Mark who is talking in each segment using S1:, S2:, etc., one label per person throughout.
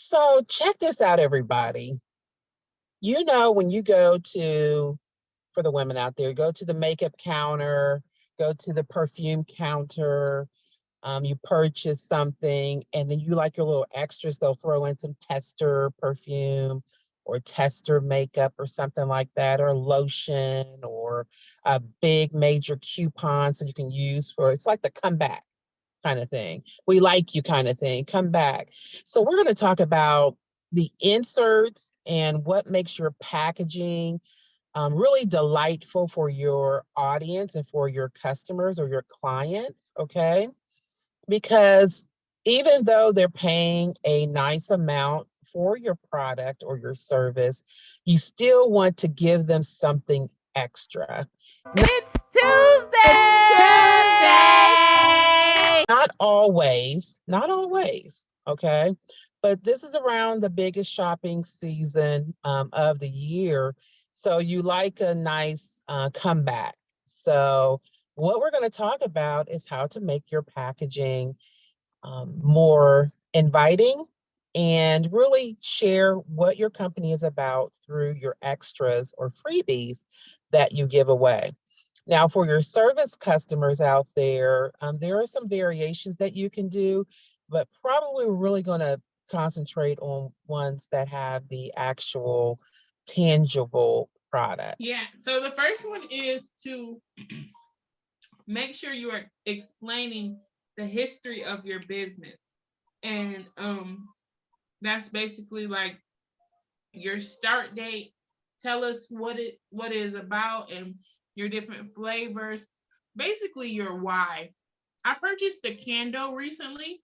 S1: So check this out, everybody. You know, when you go to, for the women out there, go to the makeup counter, go to the perfume counter, you purchase something, and then you like your little extras, they'll throw in some tester perfume or tester makeup or something like that, or lotion or a big major coupon so you can use for, it's like the comeback kind of thing. We like you kind of thing, come back. So we're going to talk about the inserts and what makes your packaging really delightful for your audience and for your customers or your clients, okay? Because even though they're paying a nice amount for your product or your service, you still want to give them something extra.
S2: It's Tuesday!
S1: Not always, okay? But this is around the biggest shopping season of the year. So you like a nice comeback. So what we're going to talk about is how to make your packaging more inviting and really share what your company is about through your extras or freebies that you give away. Now, for your service customers out there are some variations that you can do, but probably we're really going to concentrate on ones that have the actual tangible products.
S2: Yeah, so the first one is to make sure you are explaining the history of your business. And that's basically like your start date. Tell us what it is about and your different flavors. Basically your why. I purchased a candle recently,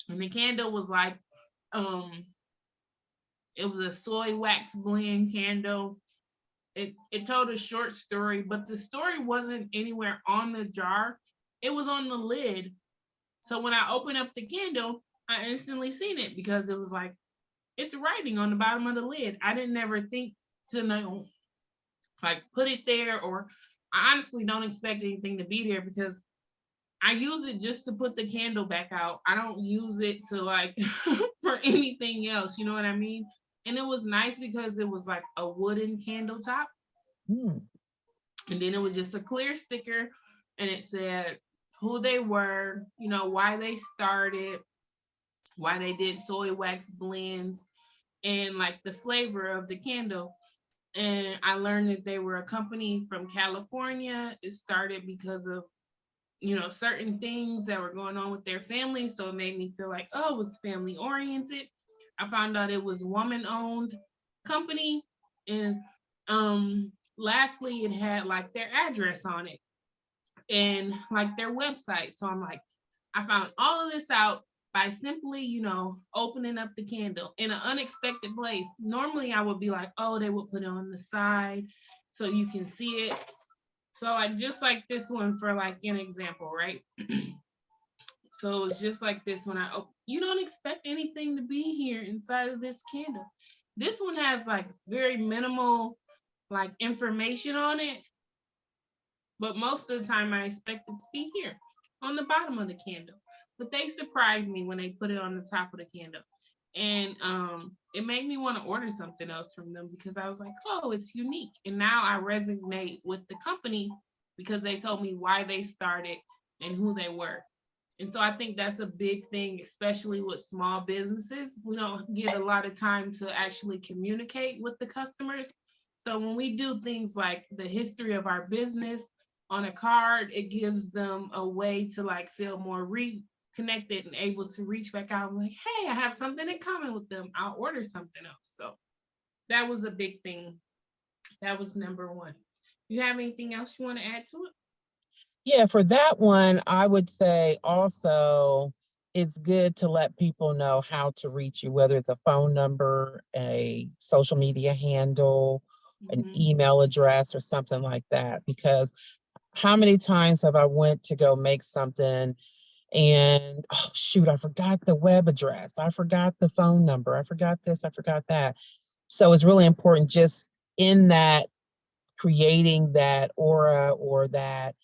S2: and the candle was like um it was a soy wax blend candle. It told a short story, but the story wasn't anywhere on the jar. It was on the lid. So when I opened up the candle, I instantly seen it because it was like it's writing on the bottom of the lid. I didn't ever think to know, like, put it there, or I honestly don't expect anything to be there because I use it just to put the candle back out. I don't use it to like for anything else, you know what I mean? And it was nice because it was like a wooden candle top.
S1: Mm.
S2: And then it was just a clear sticker, and it said who they were, why they started, why they did soy wax blends, and like the flavor of the candle. And I learned that they were a company from California. It started because of certain things that were going on with their family. So it made me feel like, oh, it was family oriented. I found out it was woman owned company. And lastly, it had like their address on it and like their website. So I'm like, I found all of this out by simply, opening up the candle in an unexpected place. Normally I would be like, oh, they would put it on the side so you can see it. So like just like this one for like an example, right? So it's just like this when I open. You don't expect anything to be here inside of this candle. This one has like very minimal like information on it, but most of the time I expect it to be here on the bottom of the candle. But they surprised me when they put it on the top of the candle. And it made me want to order something else from them because I was like, oh, it's unique. And now I resonate with the company because they told me why they started and who they were. And so I think that's a big thing, especially with small businesses. We don't get a lot of time to actually communicate with the customers. So when we do things like the history of our business on a card, it gives them a way to like feel more reconnected and able to reach back out and like, hey, I have something in common with them. I'll order something else. So that was a big thing. That was number one. You have anything else you want to add to it?
S1: Yeah, for that one, I would say also it's good to let people know how to reach you, whether it's a phone number, a social media handle, an
S2: Mm-hmm.
S1: email address, or something like that. Because how many times have I went to go make something and oh shoot, I forgot the web address, I forgot the phone number, I forgot this, I forgot that. So it's really important just in that creating that aura or that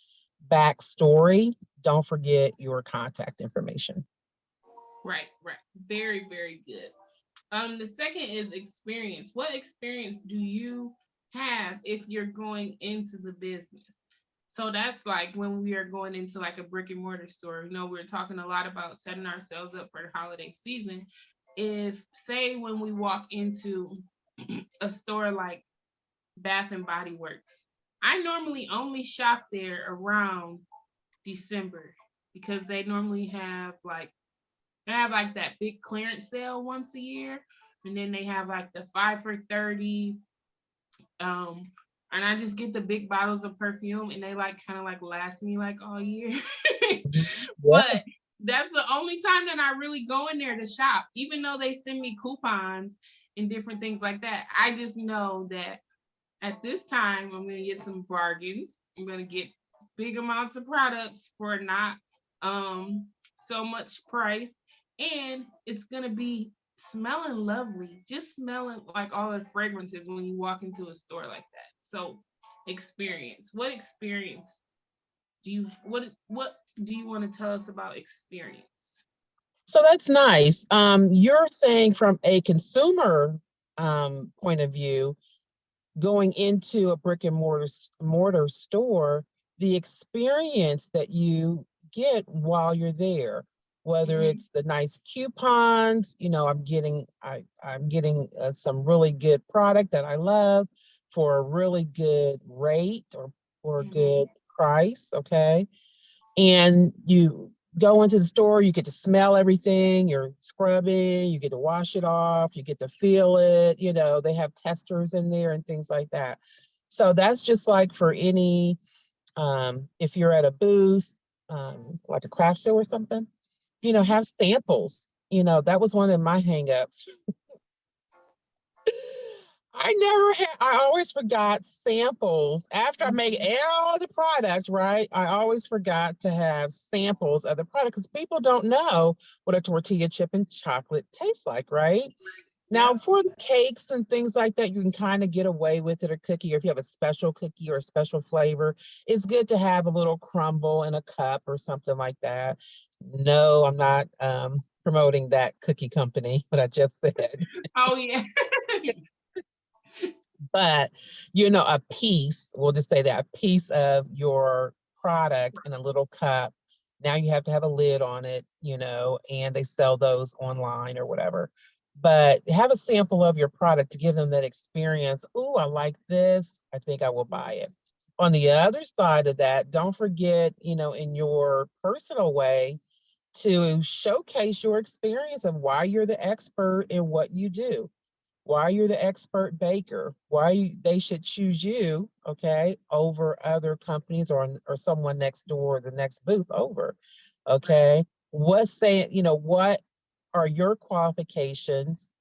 S1: backstory, don't forget your contact information.
S2: Right, right. Very, very good. The second is experience. What experience do you have if you're going into the business? So that's like when we are going into like a brick and mortar store. You know, we're talking a lot about setting ourselves up for the holiday season. If say when we walk into a store like Bath and Body Works, I normally only shop there around December because they have like that big clearance sale once a year, and then they have like the 5 for 30. Um, and I just get the big bottles of perfume, and they like kind of like last me like all year.
S1: Mhm. Yeah.
S2: But that's the only time that I really go in there to shop, even though they send me coupons and different things like that. I just know that at this time, I'm going to get some bargains. I'm going to get big amounts of products for not so much price. And it's going to be smelling lovely, just smelling like all the fragrances when you walk into a store like that. So, experience. What do you want to tell us about experience?
S1: So that's nice. You're saying from a consumer point of view, going into a brick and mortar store, the experience that you get while you're there, whether
S2: Mm-hmm.
S1: it's the nice coupons, I'm getting some really good product that I love for a really good rate or a
S2: Mm-hmm.
S1: good price, okay? And you go into the store, you get to smell everything, you're scrubbing, you get to wash it off, you get to feel it, they have testers in there and things like that. So that's just like for any, if you're at a booth, like a craft show or something,
S2: Mm-hmm.
S1: have samples. That was one of my hangups. I always forgot samples. After I made
S2: Mm-hmm.
S1: all the product, right? I always forgot to have samples of the product because people don't know what a tortilla chip and chocolate tastes like, right? Now,
S2: Yep.
S1: for the cakes and things like that, you can kind of get away with it, or cookie, or if you have a special cookie or a special flavor, it's good to have a little crumble in a cup or something like that. No, I'm not promoting that cookie company, what I just said.
S2: Oh yeah.
S1: But a piece, we'll just say that a piece of your product in a little cup, now you have to have a lid on it, and they sell those online or whatever. But have a sample of your product to give them that experience. Oh, I like this, I think I will buy it. On the other side of that, don't forget, in your personal way, to showcase your experience of why you're the expert in what you do, why you're the expert baker, they should choose you, okay, over other companies or someone next door, the next booth over,
S2: Right.
S1: okay. What are your qualifications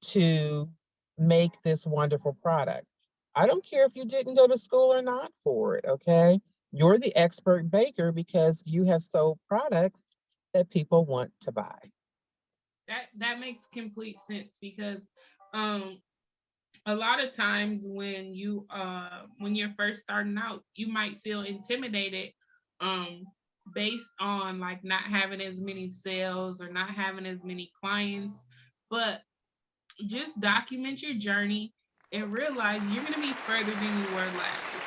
S1: to make this wonderful product? I don't care if you didn't go to school or not for it, okay. You're the expert baker because you have sold products that people want to buy.
S2: That makes complete sense because um a lot of times when you're first starting out, you might feel intimidated um based on like not having as many sales or not having as many clients, but just document your journey and realize you're going to be further than you were last year.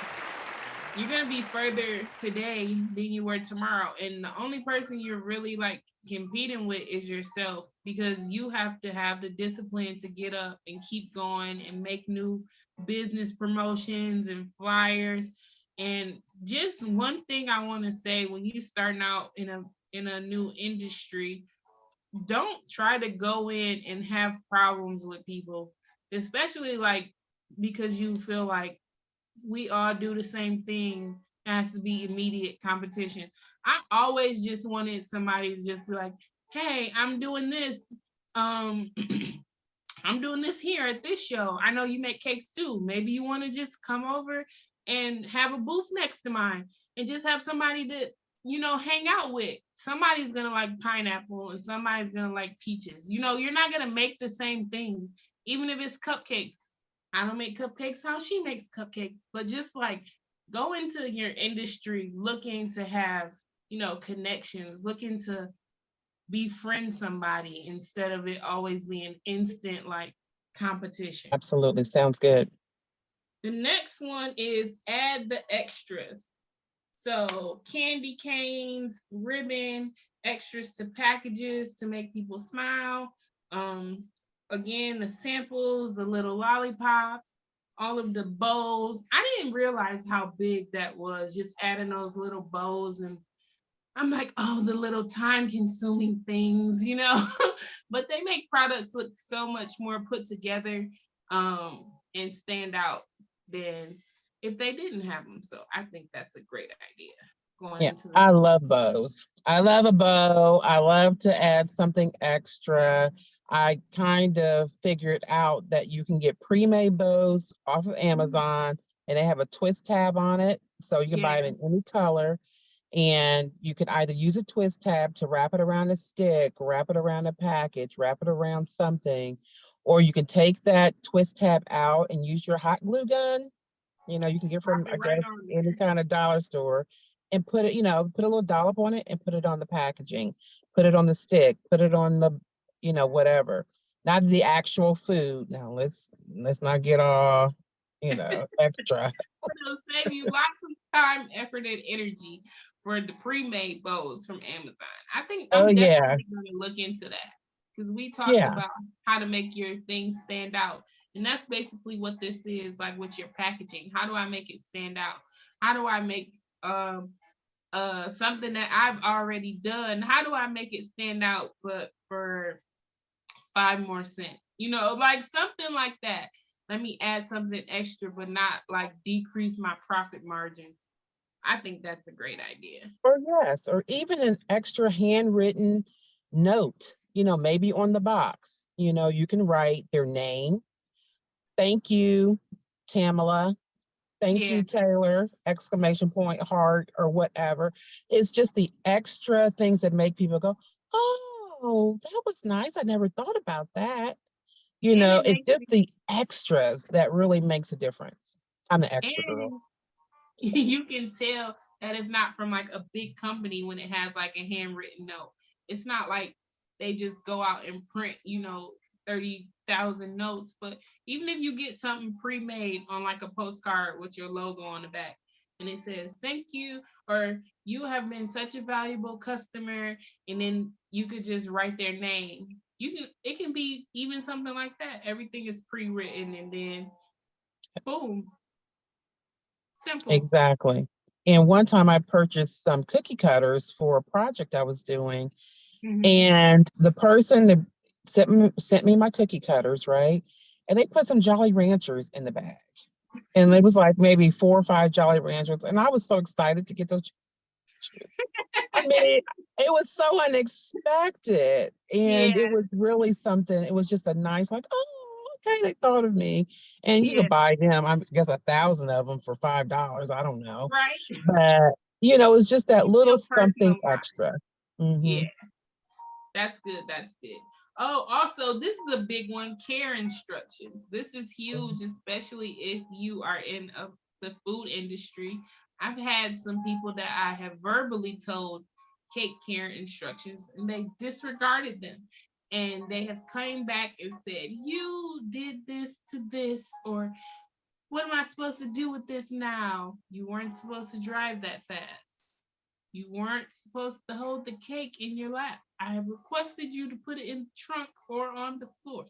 S2: You're going to be further today than you were tomorrow, and the only person you're really like competing with is yourself, because you have to have the discipline to get up and keep going and make new business promotions and flyers. And just one thing I want to say, when you starting out in a new industry, don't try to go in and have problems with people, especially like because you feel like we all do the same thing. It has to be immediate competition. I always just wanted somebody to just be like, "Hey, I'm doing this. Um, I'm doing this here at this show. I know you make cakes too. Maybe you want to just come over and have a booth next to mine and just have somebody to, hang out with. Somebody's going to like pineapple and somebody's going to like peaches. You're not going to make the same things, even if it's cupcakes. I don't make cupcakes how she makes cupcakes, but just like go into your industry looking to have, connections, looking to befriend somebody instead of it always being instant like competition.
S1: Absolutely. Sounds good.
S2: The next one is add the extras. So candy canes, ribbon, extras to packages to make people smile. Um, Again, the samples, the little lollipops, all of the bows. I didn't realize how big that was, just adding those little bows. And I'm like, oh, the little time consuming things, you know? But they make products look so much more put together and stand out than if they didn't have them. So I think that's a great idea going
S1: Yeah,
S2: into the
S1: I love bows. I love a bow. I love to add something extra. I kind of figured out that you can get pre-made bows off of Amazon and they have a twist tab on it. So you can buy
S2: yeah.
S1: them in any color. And you can either use a twist tab to wrap it around a stick, wrap it around a package, wrap it around something, or you can take that twist tab out and use your hot glue gun, you can get
S2: Drop
S1: from,
S2: it
S1: I
S2: right
S1: guess,
S2: on
S1: any
S2: there.
S1: kind of dollar store and put it, put a little dollop on it and put it on the packaging, put it on the stick, put it on the, whatever. Not the actual food. Now let's not get all, extra.
S2: It'll save you lots of time, effort, and energy for the pre-made bows from Amazon. I think
S1: Oh
S2: I'm
S1: yeah.
S2: definitely going to look into that because we talked
S1: Yeah.
S2: about how to make your things stand out. And that's basically what this is like with your packaging. How do I make it stand out? How do I make something that I've already done? How do I make it stand out but for 5 more cents? Like something like that. Let me add something extra, but not like decrease my profit margin. I think that's a great idea.
S1: Or yes, or even an extra handwritten note, maybe on the box. You can write their name. Thank you, Tamala. Thank
S2: Yeah,
S1: you, Taylor, exclamation point, heart, or whatever. It's just the extra things that make people go, oh, that was nice. I never thought about that.
S2: and it
S1: It's
S2: makes
S1: just
S2: it,
S1: the extras that really makes a difference. I'm the extra girl.
S2: and you can tell that it's not from like a big company when it has like a handwritten note. It's not like they just go out and print, 30,000 notes. But even if you get something pre-made on like a postcard with your logo on the back and it says thank you or you have been such a valuable customer, and then you could just write their name. It can be even something like that. Everything is pre-written and then boom, simple.
S1: Exactly. And one time I purchased some cookie cutters for a project I was doing.
S2: Hmm.
S1: And the person that sent me my cookie cutters, right? And they put some Jolly Ranchers in the bag. And it was like maybe 4 or 5 Jolly Ranchers. And I was so excited to get those Ranchers. I mean, it was so unexpected.
S2: Yeah,
S1: And it was really something, it was just a nice, like, oh, okay, they thought of me. And you
S2: yeah,
S1: could buy them, I guess 1,000 of them for $5. I don't know.
S2: right.
S1: But, it's just that
S2: You
S1: little
S2: feel
S1: something
S2: personalized.
S1: extra. Hmm.
S2: Yeah, that's good. That's good. Oh, also, this is a big one, care instructions. This is huge, especially if you are in the food industry. I've had some people that I have verbally told cake care instructions and they disregarded them. And they have come back and said, you did this to this, or what am I supposed to do with this now? You weren't supposed to drive that fast. You weren't supposed to hold the cake in your lap. I have requested you to put it in the trunk or on the floor.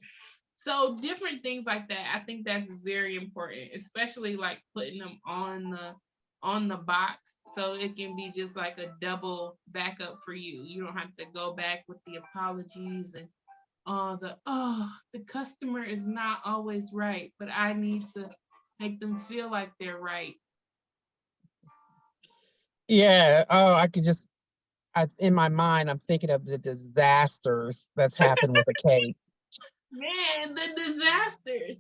S2: So different things like that. I think that's very important, especially like putting them on the box so it can be just like a double backup for you. You don't have to go back with the apologies and the customer is not always right, but I need to make them feel like they're right.
S1: Yeah. Oh, I could just, in my mind, I'm thinking of the disasters that's happened with a cake.
S2: Man, the disasters.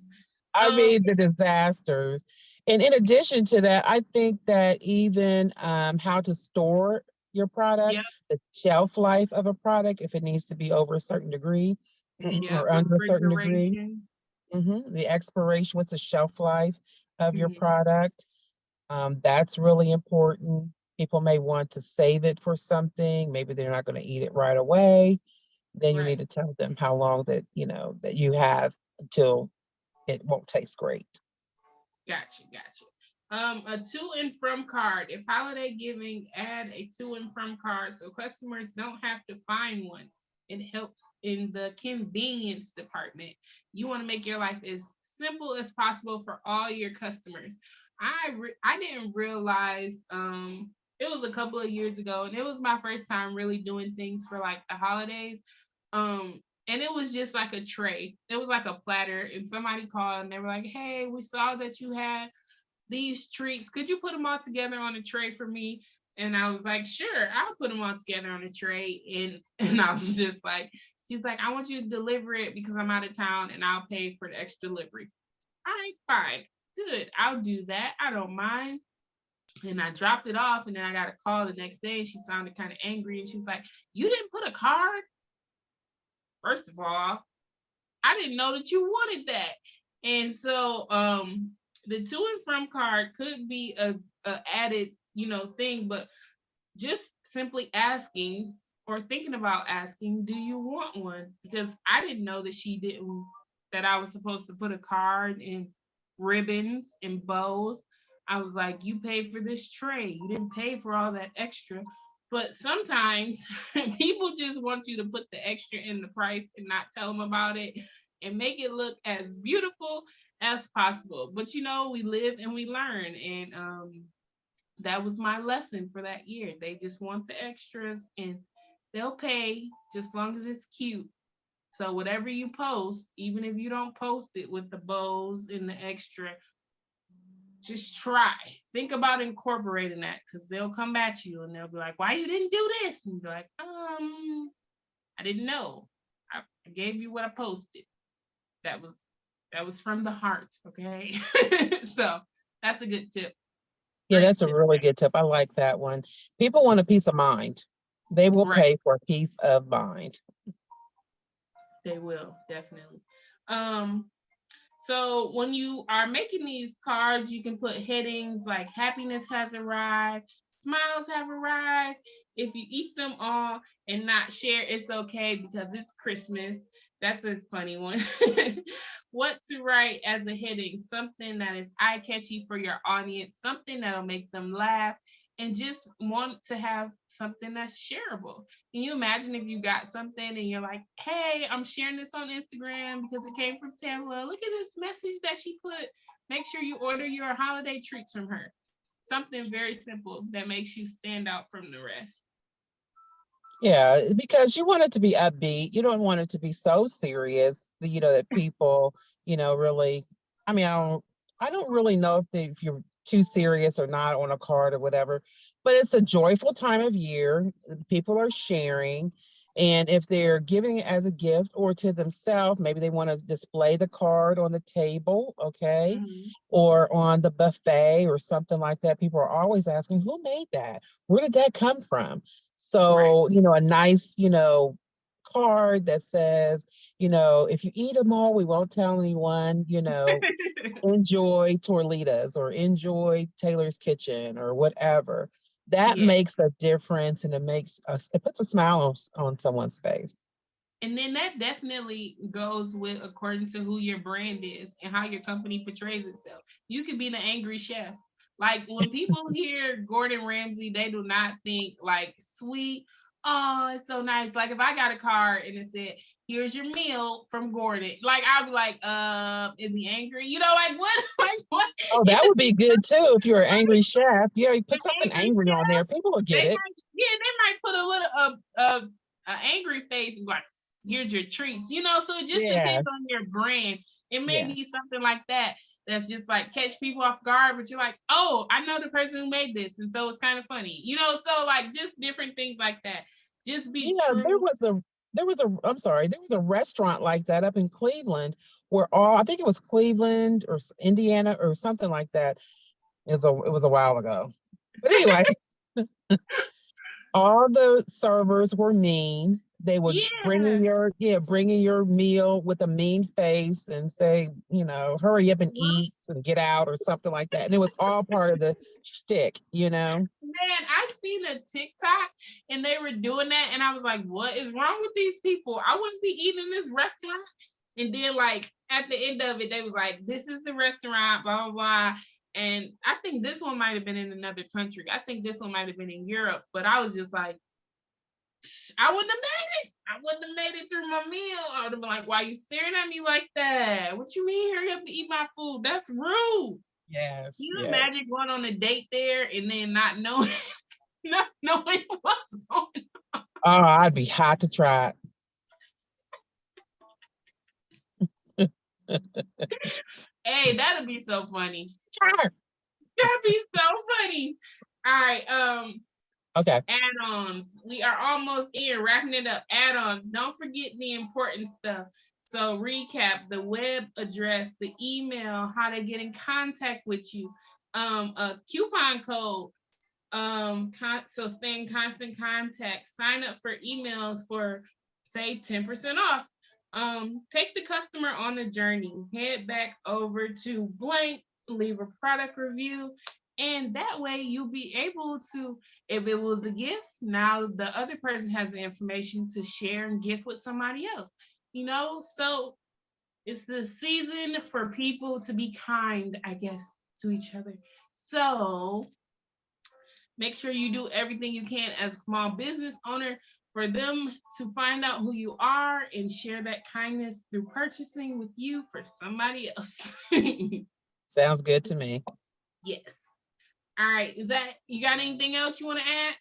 S1: I
S2: Um,
S1: mean, the disasters. And in addition to that, I think that even how to store your product,
S2: yep,
S1: the shelf life of a product, if it needs to be over a certain degree
S2: yep,
S1: or under a certain degree,
S2: refrigeration.
S1: the expiration, what's the shelf life of your
S2: Mhm.
S1: product? That's really important. People may want to save it for something. Maybe they're not going to eat it right away. Then you need
S2: Right.
S1: to tell them how long that, that you have until it won't taste great.
S2: Gotcha, gotcha. A to and from card. If holiday giving, add a to and from card so customers don't have to find one. It helps in the convenience department. You want to make your life as simple as possible for all your customers. I didn't realize it was a couple of years ago, and it was my first time really doing things for like the holidays. And it was just like a tray. It was like a platter, and somebody called and they were like, "Hey, we saw that you had these treats. Could you put them all together on a tray for me?" And I was like, "Sure, I'll put them all together on a tray." And I was just like, she's like, "I want you to deliver it because I'm out of town, and I'll pay for the extra delivery." All right, fine, good, I'll do that. I don't mind. And I dropped it off, and then I got a call the next day. And she sounded kind of angry, and she was like, "You didn't put a card? First of all, I didn't know that you wanted that." And so the to and from card could be a added, thing, but just simply asking or thinking about asking, "Do you want one?" Because I didn't know that she didn't that I was supposed to put a card and ribbons and bows. I was like, "You paid for this tray. You didn't pay for all that extra." But sometimes people just want you to put the extra in the price and not tell them about it and make it look as beautiful as possible. But we live and we learn. And that was my lesson for that year. They just want the extras, and they'll pay just long as it's cute. So whatever you post, even if you don't post it with the bows and the extra, just try. Think about incorporating that, because they'll come at you and they'll be like, "Why you didn't do this?" And be like, I didn't know. I gave you what I posted. That was that was from the heart, okay?" So that's a good tip.
S1: Yeah,
S2: Great
S1: that's a
S2: tip.
S1: really good tip. I like that one. People want a peace of mind. They will
S2: Right.
S1: pay for a peace of mind.
S2: They will, definitely. Um, So when you are making these cards, you can put headings like "Happiness has arrived," "Smiles have arrived." If you eat them all and not share, it's okay because it's Christmas. That's a funny one. What to write as a heading? Something that is eye catchy for your audience, something that'll make them laugh, and just want to have something that's shareable. Can you imagine if you got something and you're like, "Hey, I'm sharing this on Instagram because it came from Tamla. Look at this message that she put. Make sure you order your holiday treats from her." Something very simple that makes you stand out from the rest.
S1: Yeah, because you want it to be upbeat. You don't want it to be so serious, that people, really, I mean, I don't really know if you're too serious or not on a card or whatever, but it's a joyful time of year. People are sharing. And if they're giving it as a gift or to themselves, maybe they want to display the card on the table, okay,
S2: Mhm.
S1: or on the buffet or something like that. People are always asking, who made that? Where did that come from?
S2: Right.
S1: So, a nice, card that says, if you eat them all, we won't tell anyone, enjoy Torlitas or enjoy Taylor's Kitchen or whatever. That
S2: Yeah.
S1: makes a difference, and it puts a smile on someone's face.
S2: And then that definitely goes with according to who your brand is and how your company portrays itself. You could be the angry chef. Like when people hear Gordon Ramsay, they do not think like sweet. Oh, it's so nice. Like if I got a card and it said, "Here's your meal from Gordon," like I'd be like, is he angry? Like what? Like what?
S1: Oh,
S2: It
S1: that
S2: could
S1: would
S2: be
S1: be good too if you're an
S2: right,
S1: angry chef. Yeah, you
S2: an
S1: put something
S2: angry
S1: angry on
S2: chef.
S1: there. People will
S2: They
S1: get it.
S2: might, yeah, they might put a little a angry face and be like, "Here's your treats," So it just
S1: Yeah,
S2: depends on your brand. It may
S1: yeah.
S2: be something like that that's just like catch people off guard, but you're like, "Oh, I know the person who made this," and so it's kind of funny. So like just different things like that. Just be
S1: Yeah, there
S2: true.
S1: was a I'm sorry, there was a restaurant like that up in Cleveland where I think it was Cleveland or Indiana or something like that. It was a while ago. But anyway, all the servers were mean. They would
S2: Yeah.
S1: bring in your meal with a mean face and say, hurry up and eat and get out or something like that. And it was all part of the shtick.
S2: Man, I seen a TikTok and they were doing that, and I was like, "What is wrong with these people? I wouldn't be eating in this restaurant." And then, like at the end of it, they was like, "This is the restaurant, blah blah blah." And I think this one might have been in another country. I think this one might have been in Europe. But I was just like, I wouldn't have made it. I wouldn't have made it through my meal. I would have been like, "Why are you staring at me like that? What you mean? Hurry up and eat my food. That's rude." Can
S1: Yes,
S2: you
S1: yes.
S2: imagine going on a date there and then not knowing not knowing what's going
S1: Oh, I'd be hot to try it.
S2: Hey, that'd be so funny.
S1: Sure.
S2: That'd be so funny. All right,
S1: Okay.
S2: add-ons. We are almost in wrapping it up. Add-ons. Don't forget the important stuff. So recap: the web address, the email, how to get in contact with you, a coupon code. So stay in constant contact. Sign up for emails for save 10% off. Take the customer on the journey. Head back over to blank, leave a product review, and that way you'll be able to, if it was a gift, now the other person has the information to share and gift with somebody else. So it's the season for people to be kind, I guess, to each other. So make sure you do everything you can as a small business owner for them to find out who you are and share that kindness through purchasing with you for somebody else.
S1: Sounds good to me.
S2: Yes. All right. Is that you got anything else you want to add?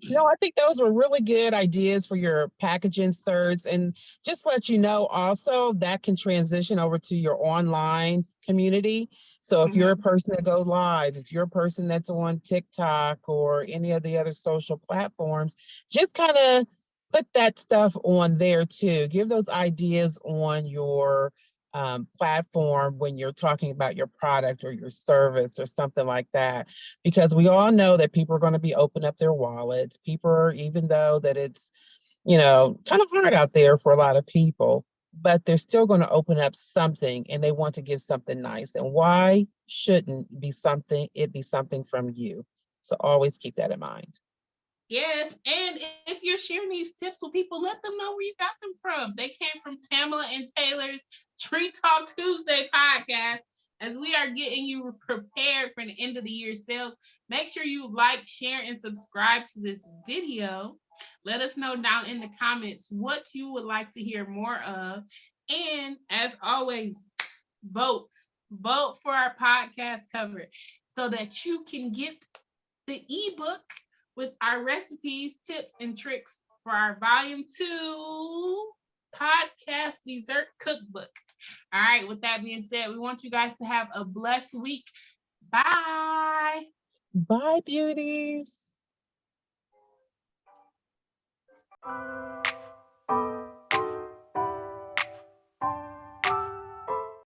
S1: No, I think those were really good ideas for your package inserts. And just let you know also that can transition over to your online community. So if you're a
S2: Mhm.
S1: person that goes live, if you're a person that's on TikTok or any of the other social platforms, just kind of put that stuff on there too. Give those ideas on your platform when you're talking about your product or your service or something like that, because we all know that people are going to be open up their wallets. People are, even though that it's, kind of hard out there for a lot of people, but they're still going to open up something and they want to give something nice. And why shouldn't it be something from you? So always keep that in mind.
S2: Yes, and if you're sharing these tips with people, let them know where you got them from. They came from Tamala and Taylor's Treat Talk Tuesday podcast. As we are getting you prepared for the end of the year sales, make sure you like, share, and subscribe to this video. Let us know down in the comments what you would like to hear more of. And as always, vote. Vote for our podcast cover so that you can get the ebook with our recipes, tips, and tricks for our volume 2 podcast dessert cookbook. All right, with that being said, we want you guys to have a blessed week. Bye.
S1: Bye, beauties.